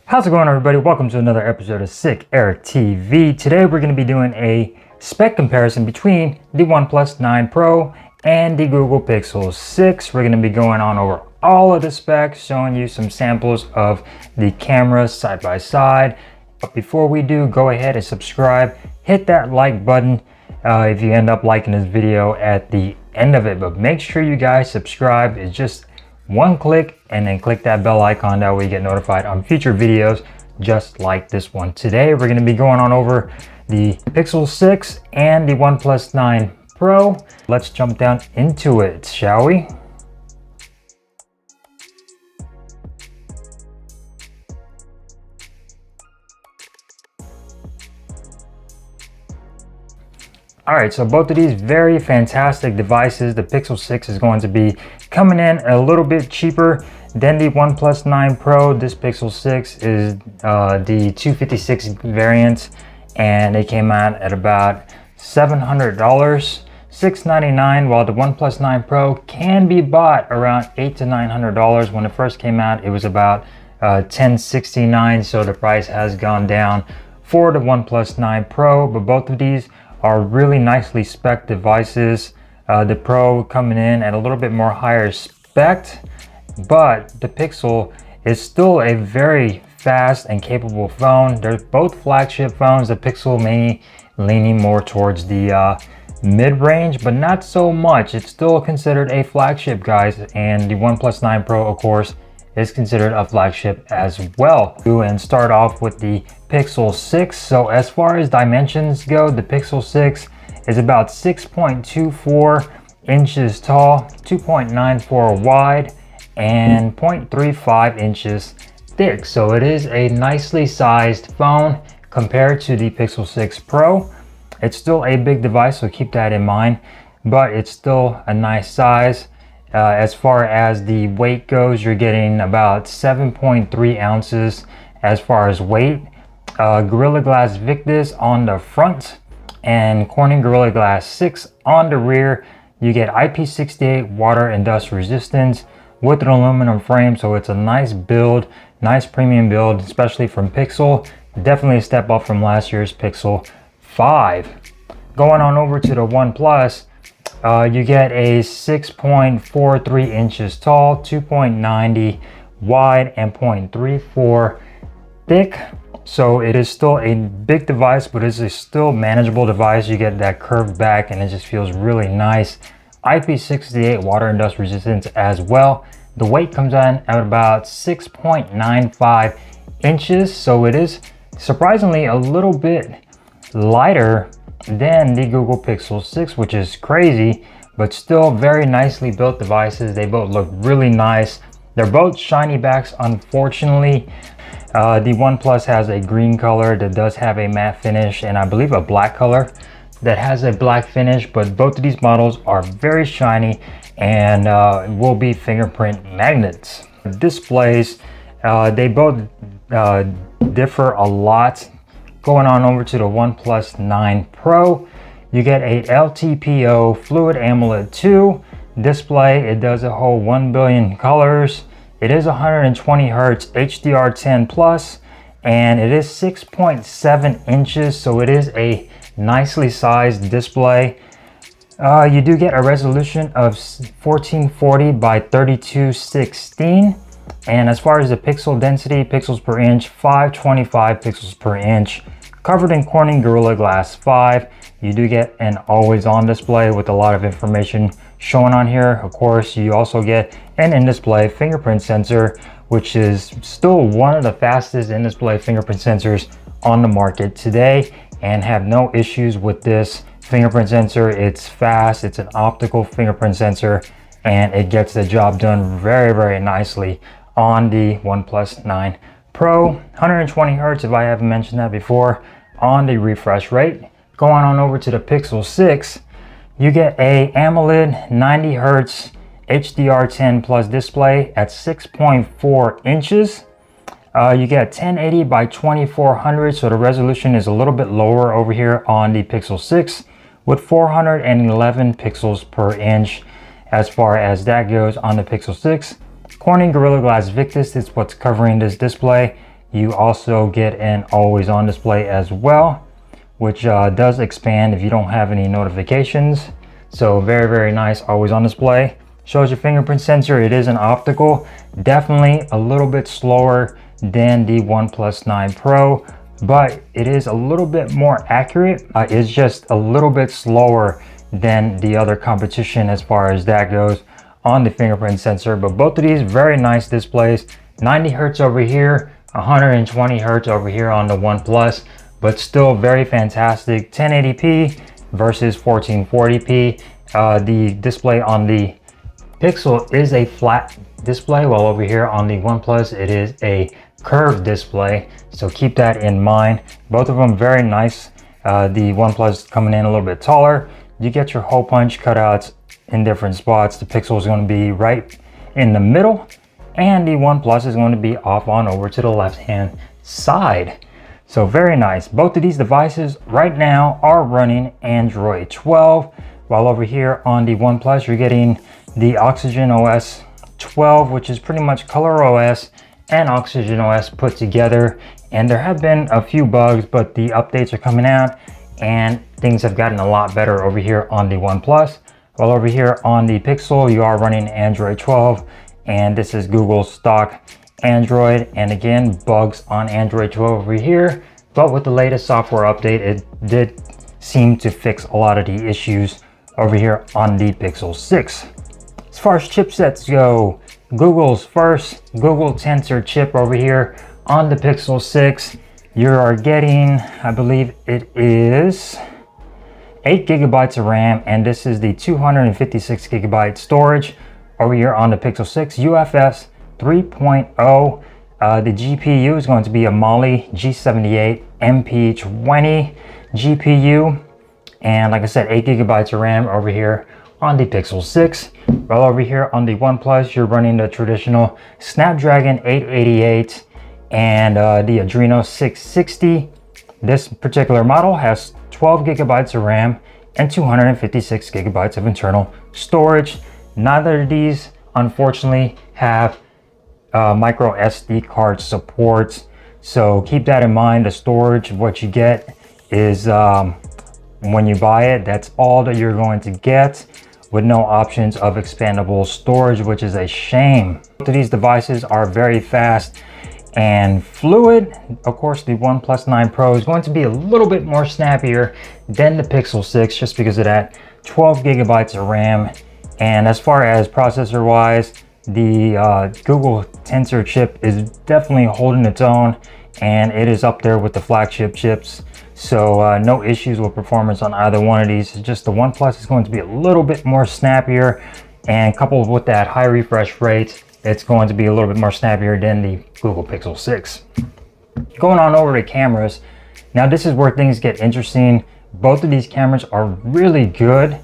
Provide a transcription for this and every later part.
How's it going, everybody? Welcome to another episode of SicErik TV. Today we're going to be doing a spec comparison between the OnePlus 9 Pro and the Google Pixel 6. We're going to be going on over all of the specs, showing you some samples of the cameras side by side. But before we do, go ahead and subscribe, hit that like button if you end up liking this video at the end of it. But make sure you guys subscribe. It's just one click, and then click that bell icon, that way you get notified on future videos just like this one. Today we're going to be going on over the Pixel 6 and the OnePlus 9 Pro. Let's jump down into it, shall we? Alright, so both of these very fantastic devices. The Pixel 6 is going to be coming in a little bit cheaper than the OnePlus 9 Pro. This Pixel 6 is the 256 variant, and it came out at about $700, $699, while the OnePlus 9 Pro can be bought around $800 to $900. When it first came out, it was about $1,069, so the price has gone down for the OnePlus 9 Pro, but both of these are really nicely spec devices. The Pro coming in at a little bit more higher spec, but the Pixel is still a very fast and capable phone. They're both flagship phones. The Pixel may leaning more towards the mid-range, but not so much. It's still considered a flagship, guys, and the OnePlus 9 Pro, of course, is considered a flagship as well. And start off with the Pixel 6. So as far as dimensions go, the Pixel 6 is about 6.24 inches tall, 2.94 wide, and 0.35 inches thick. So it is a nicely sized phone compared to the Pixel 6 Pro. It's still a big device, so keep that in mind, but it's still a nice size. As far as the weight goes, you're getting about 7.3 ounces as far as weight. Gorilla Glass Victus on the front and Corning Gorilla Glass 6 on the rear. You get IP68 water and dust resistance with an aluminum frame, so it's a nice build, nice premium build, especially from Pixel. Definitely a step up from last year's Pixel 5. Going on over to the OnePlus, you get a 6.43 inches tall, 2.90 wide, and 0.34 thick. So it is still a big device, but it's a still manageable device. You get that curved back, and it just feels really nice. IP68 water and dust resistance as well. The weight comes in at about 6.95 inches, so it is surprisingly a little bit lighter than the Google Pixel 6, which is crazy, but still very nicely built devices. They both look really nice. They're both shiny backs, unfortunately. The OnePlus has a green color that does have a matte finish, and I believe a black color that has a black finish, but both of these models are very shiny and will be fingerprint magnets. Displays, they both differ a lot. Going on over to the OnePlus 9 Pro, you get a LTPO Fluid AMOLED 2 display. It does a whole 1 billion colors. It is 120 Hertz HDR10 plus, and it is 6.7 inches, so it is a nicely sized display. You do get a resolution of 1440 by 3216, and as far as the pixel density, pixels per inch, 525 pixels per inch. Covered in Corning Gorilla Glass 5. You do get an always-on display with a lot of information shown on here. Of course, you also get an in-display fingerprint sensor, which is still one of the fastest in-display fingerprint sensors on the market today, and have no issues with this fingerprint sensor. It's fast, it's an optical fingerprint sensor, and it gets the job done very, very nicely on the OnePlus 9 Pro. 120 Hertz, if I haven't mentioned that before, on the refresh rate. Going on over to the Pixel 6, you get a AMOLED 90 Hertz HDR10 plus display at 6.4 inches. You get 1080 by 2400, so the resolution is a little bit lower over here on the Pixel 6 with 411 pixels per inch as far as that goes on the Pixel 6. Corning Gorilla Glass Victus is what's covering this display. You also get an always on display as well, which does expand if you don't have any notifications. So very, very nice always on display. Shows your fingerprint sensor. It is an optical, definitely a little bit slower than the OnePlus 9 Pro, but it is a little bit more accurate. It's just a little bit slower than the other competition as far as that goes on the fingerprint sensor. But both of these very nice displays. 90 Hertz over here, 120 Hertz over here on the OnePlus, but still very fantastic. 1080p versus 1440p. The display on the Pixel is a flat display, while over here on the OnePlus it is a curved display, so keep that in mind. Both of them very nice. The OnePlus coming in a little bit taller. You get your hole punch cutouts in different spots. The Pixel is going to be right in the middle, and the OnePlus is going to be off on over to the left hand side. So very nice. Both of these devices right now are running Android 12, while over here on the OnePlus you're getting the Oxygen OS 12, which is pretty much Color OS and Oxygen OS put together. And there have been a few bugs, but the updates are coming out and things have gotten a lot better over here on the OnePlus. While over here on the Pixel, you are running Android 12, and this is Google's stock Android. And again, bugs on Android 12 over here, but with the latest software update, it did seem to fix a lot of the issues over here on the Pixel 6. As far as chipsets go, Google's first Google Tensor chip over here on the Pixel 6. You are getting, I believe it is 8 gigabytes of RAM, and this is the 256 gigabyte storage over here on the Pixel 6 UFS 3.0. The GPU is going to be a Mali G78 MP20 GPU, and like I said, 8 gigabytes of RAM over here on the Pixel 6. While over here on the OnePlus, you're running the traditional Snapdragon 888 and the Adreno 660. This particular model has 12 gigabytes of RAM and 256 gigabytes of internal storage. Neither of these, unfortunately, have micro SD card support, so keep that in mind. The storage, what you get is when you buy it, that's all that you're going to get, with no options of expandable storage, which is a shame. Both of these devices are very fast and fluid. Of course, the OnePlus 9 Pro is going to be a little bit more snappier than the Pixel 6, just because of that 12 gigabytes of RAM. And as far as processor wise, the Google Tensor chip is definitely holding its own, and it is up there with the flagship chips. So no issues with performance on either one of these. It's just the OnePlus is going to be a little bit more snappier, and coupled with that high refresh rate, it's going to be a little bit more snappier than the Google Pixel 6. Going on over to cameras. Now this is where things get interesting. Both of these cameras are really good.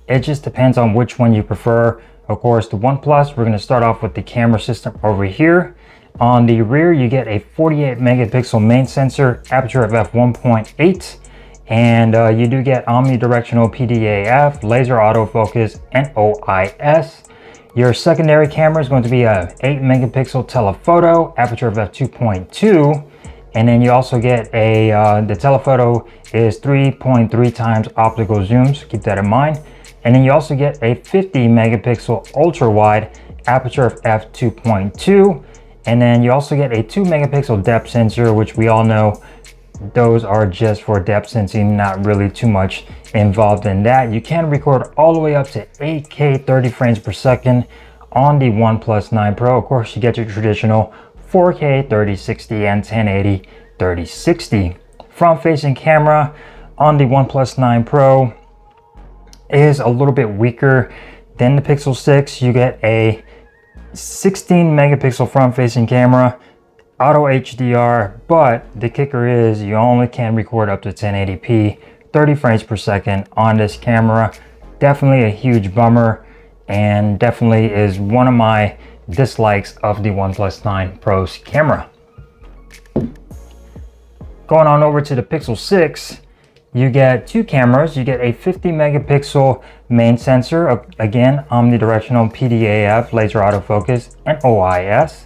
It just depends on which one you prefer. Of course, the OnePlus, we're going to start off with the camera system over here. On the rear, you get a 48 megapixel main sensor, aperture of f1.8, and you do get omnidirectional PDAF, laser autofocus, and OIS. Your secondary camera is going to be a 8 megapixel telephoto, aperture of f2.2, and then you also get a the telephoto is 3.3 times optical zoom, so keep that in mind. And then you also get a 50 megapixel ultra wide, aperture of f2.2. And then you also get a 2 megapixel depth sensor, which we all know those are just for depth sensing, not really too much involved in that. You can record all the way up to 8K 30 frames per second on the OnePlus 9 Pro. Of course, you get your traditional 4K 3060 and 1080 3060. Front facing camera on the OnePlus 9 Pro is a little bit weaker than the Pixel 6. You get a 16 megapixel front facing camera, auto HDR, but the kicker is you only can record up to 1080p 30 frames per second on this camera. Definitely a huge bummer, and definitely is one of my dislikes of the OnePlus 9 Pro's camera. Going on over to the Pixel 6, you get two cameras. You get a 50 megapixel main sensor, again omnidirectional PDAF, laser autofocus, and OIS.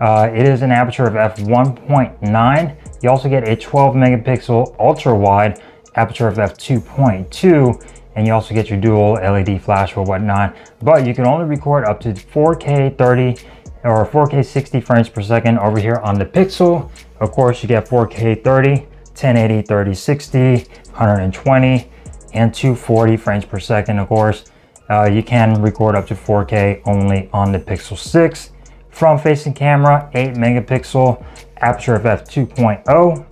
It is an aperture of f1.9. You also get a 12 megapixel ultra wide aperture of f2.2, and you also get your dual LED flash or whatnot. But you can only record up to 4K 30 or 4K 60 frames per second over here on the Pixel. Of course, you get 4K 30, 1080, 3060, 120, and 240 frames per second. Of course, you can record up to 4K only on the Pixel 6. Front facing camera, 8 megapixel, aperture of f2.0,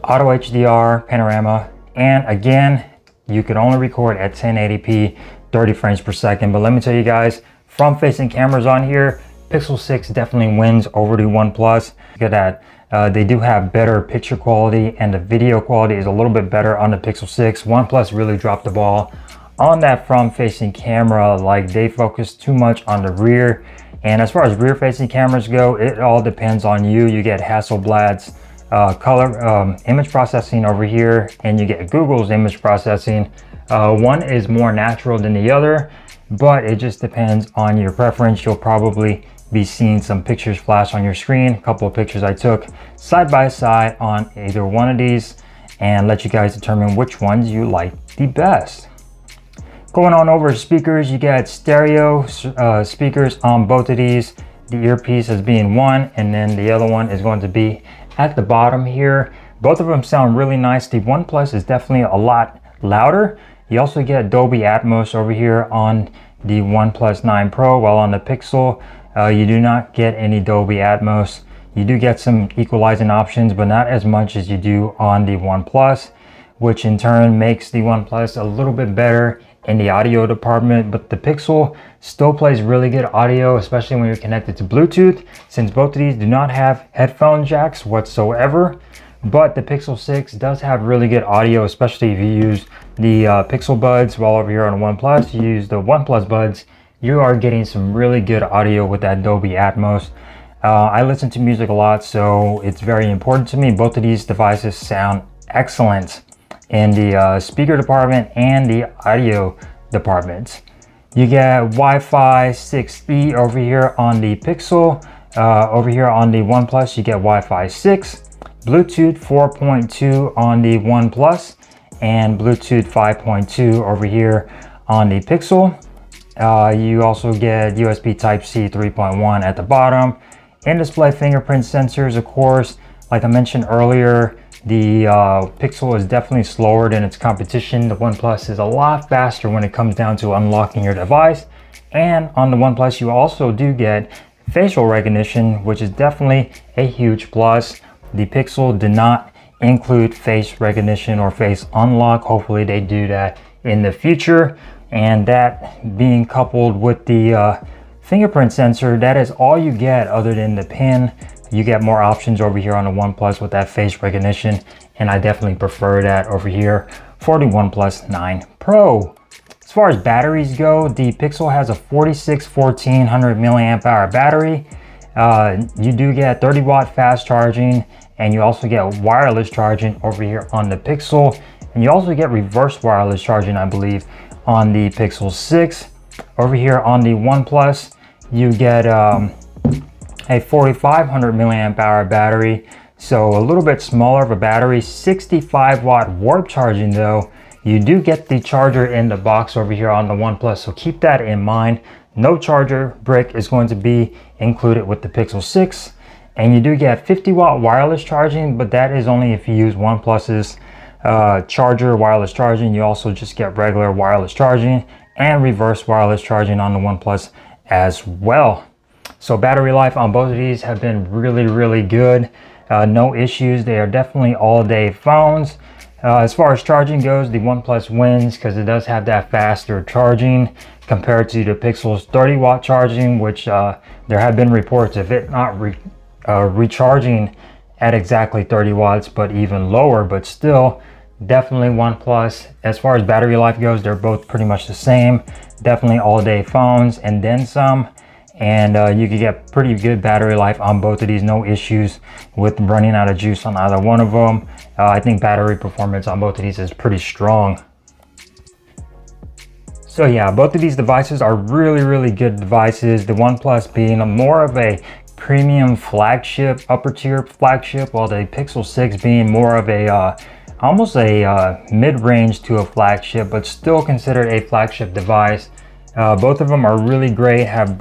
auto HDR, panorama, and again, you can only record at 1080p, 30 frames per second. But let me tell you guys, front facing cameras on here, Pixel 6 definitely wins over the OnePlus. Look at that. They do have better picture quality, and the video quality is a little bit better on the Pixel 6. OnePlus really dropped the ball on that front facing camera. Like, they focus too much on the rear. And as far as rear facing cameras go, it all depends on you. You get Hasselblad's image processing over here, and you get Google's image processing. One is more natural than the other, but it just depends on your preference. You'll probably be seeing some pictures flash on your screen. A couple of pictures I took side by side on either one of these, and let you guys determine which ones you like the best. Going on over to speakers, you get stereo speakers on both of these. The earpiece as being one, and then the other one is going to be at the bottom here. Both of them sound really nice. The OnePlus is definitely a lot louder. You also get Dolby Atmos over here on the OnePlus 9 Pro, while on the Pixel, you do not get any Dolby Atmos. You do get some equalizing options, but not as much as you do on the OnePlus, which in turn makes the OnePlus a little bit better in the audio department. But the Pixel still plays really good audio, especially when you're connected to Bluetooth, since both of these do not have headphone jacks whatsoever. But the Pixel 6 does have really good audio, especially if you use the Pixel buds. While over here on the OnePlus, you use the OnePlus buds, you are getting some really good audio with that Dolby Atmos. I listen to music a lot, so it's very important to me. Both of these devices sound excellent in the speaker department and the audio department. You get Wi-Fi 6E over here on the Pixel. Over here on the OnePlus, you get Wi-Fi 6, Bluetooth 4.2 on the OnePlus, and Bluetooth 5.2 over here on the Pixel. You also get USB Type-C 3.1 at the bottom. In-display fingerprint sensors, of course. Like I mentioned earlier, the Pixel is definitely slower than its competition. The OnePlus is a lot faster when it comes down to unlocking your device. And on the OnePlus, you also do get facial recognition, which is definitely a huge plus. The Pixel did not include face recognition or face unlock. Hopefully they do that in the future. And that being coupled with the fingerprint sensor, that is all you get other than the pin. You get more options over here on the OnePlus with that face recognition, and I definitely prefer that over here for the OnePlus 9 Pro. As far as batteries go, the Pixel has a 1400 milliamp hour battery. You do get 30 watt fast charging, and you also get wireless charging over here on the Pixel, and you also get reverse wireless charging, I believe, on the Pixel 6. Over here on the OnePlus, you get a 4500 milliamp hour battery, so a little bit smaller of a battery. 65 watt warp charging though. You do get the charger in the box over here on the OnePlus, so keep that in mind. No charger brick is going to be included with the Pixel 6, and you do get 50 watt wireless charging, but that is only if you use OnePlus's charger wireless charging. You also just get regular wireless charging and reverse wireless charging on the OnePlus as well. So battery life on both of these have been really good. No issues. They are definitely all-day phones. As far as charging goes, the OnePlus wins because it does have that faster charging compared to the Pixel's 30 watt charging, which there have been reports of it not recharging at exactly 30 watts, but even lower. But still, definitely OnePlus. As far as battery life goes, they're both pretty much the same. Definitely all-day phones and then some. And you can get pretty good battery life on both of these. No issues with running out of juice on either one of them. I think battery performance on both of these is pretty strong. So yeah, both of these devices are really good devices. The OnePlus being more of a premium flagship, upper tier flagship, while the Pixel 6 being more of a almost a mid-range to a flagship, but still considered a flagship device. Both of them are really great, have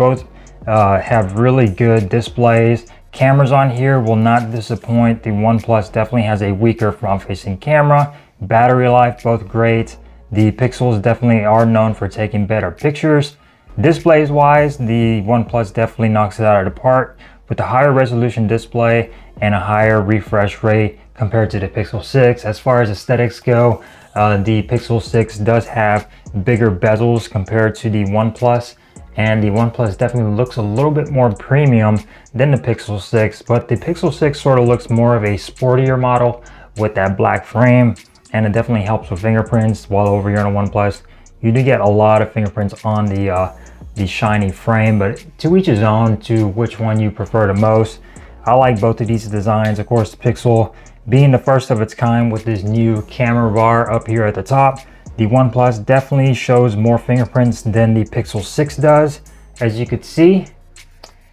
really good displays. Cameras on here will not disappoint. The OnePlus definitely has a weaker front-facing camera. Battery life, both great. The Pixels definitely are known for taking better pictures. Displays wise, the OnePlus definitely knocks it out of the park with a higher resolution display and a higher refresh rate compared to the Pixel 6. As far as aesthetics go, the Pixel 6 does have bigger bezels compared to the OnePlus, and the OnePlus definitely looks a little bit more premium than the Pixel 6, but the Pixel 6 sort of looks more of a sportier model with that black frame, and it definitely helps with fingerprints. While over here on the OnePlus, you do get a lot of fingerprints on the shiny frame, but to each his own to which one you prefer the most. I like both of these designs. Of course, the Pixel being the first of its kind with this new camera bar up here at the top. The OnePlus definitely shows more fingerprints than the Pixel 6 does, as you could see.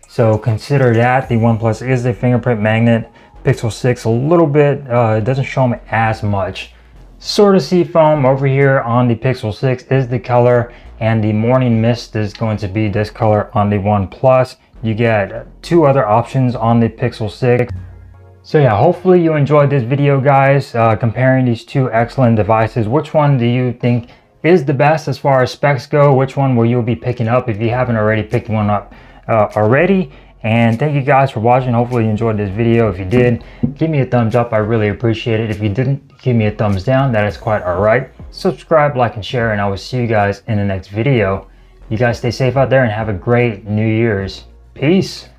So consider that. The OnePlus is a fingerprint magnet. Pixel 6 a little bit, it doesn't show them as much. Sort of seafoam over here on the Pixel 6 is the color, and the morning mist is going to be this color on the OnePlus. You get two other options on the Pixel 6. So yeah, hopefully you enjoyed this video, guys, comparing these two excellent devices. Which one do you think is the best as far as specs go? Which one will you be picking up if you haven't already picked one up already? And thank you guys for watching. Hopefully you enjoyed this video. If you did, give me a thumbs up. I really appreciate it. If you didn't, give me a thumbs down. That is quite all right. Subscribe, like, and share, and I will see you guys in the next video. You guys stay safe out there and have a great New Year's. Peace.